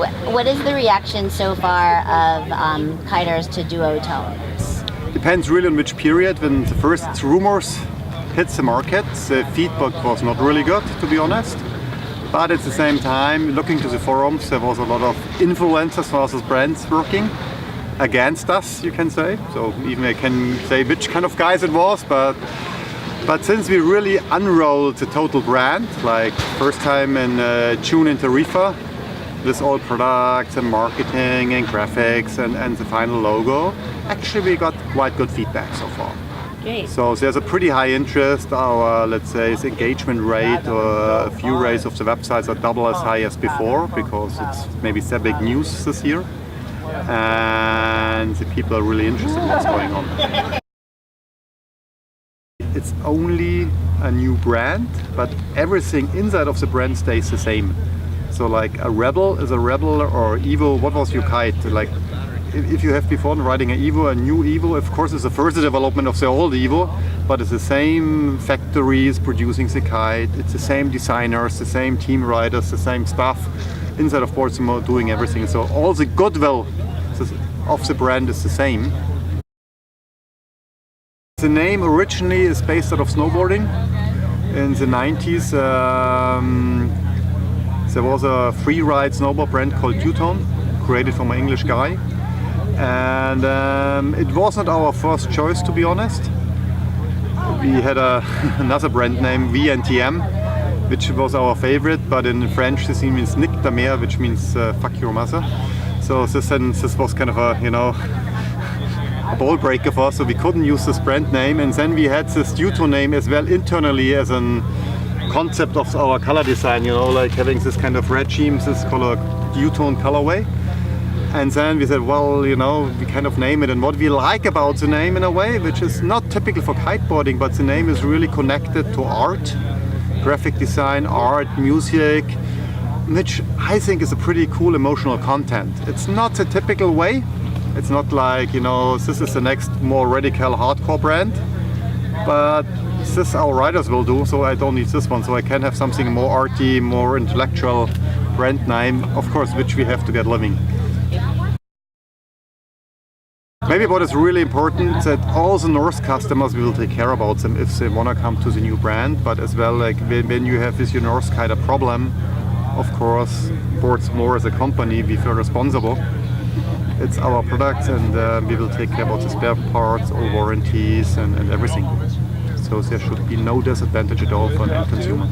What is the reaction so far of kiters to Duotone? Depends really on which period. When the first rumors hit the market, the feedback was not really good, to be honest. But at the same time, looking to the forums, there was a lot of influencers versus brands working against us, you can say. So even I can say which kind of guys it was, but since we really unrolled the total brand, like first time in June in Tarifa, with all products and marketing and graphics and the final logo, actually we got quite good feedback so far. Great. So there's a pretty high interest. Our, let's say, engagement rate or view rates of the websites are double as high as before, because it's maybe so big news this year. And the people are really interested in what's going on. It's only a new brand, but everything inside of the brand stays the same. So like a Rebel is a Rebel, or Evo, what was your kite? Like if you have before riding an Evo, a new Evo, of course it's the first development of the old Evo, but it's the same factories producing the kite, it's the same designers, the same team riders, the same staff inside of Portsmouth doing everything. So all the goodwill of the brand is the same. The name originally is based out of snowboarding. In the 90s there was a free ride snowboard brand called Duotone, created from an English guy. And it was not our first choice, to be honest. We had another brand name, VNTM, which was our favorite, but in French this means Nick ta mère, which means fuck your mother. So this was kind of a, a ball breaker for us, so we couldn't use this brand name. And then we had this Duotone name as well internally as a concept of our color design, like having this kind of regime, this color Duotone colorway. And then we said, well, we kind of name it. And what we like about the name in a way, which is not typical for kiteboarding, but the name is really connected to art, graphic design, art, music, which I think is a pretty cool emotional content. It's not the typical way. It's not like, this is the next more radical hardcore brand, but this our riders will do, so I don't need this one. So I can have something more arty, more intellectual brand name, of course, which we have to get living. Maybe what is really important that all the North customers, we will take care about them if they want to come to the new brand, but as well, like when you have with your North Kite a problem, of course, Portsmouth as a company, we feel responsible. It's our products, and we will take care about the spare parts, all warranties and everything. So there should be no disadvantage at all for an end consumer.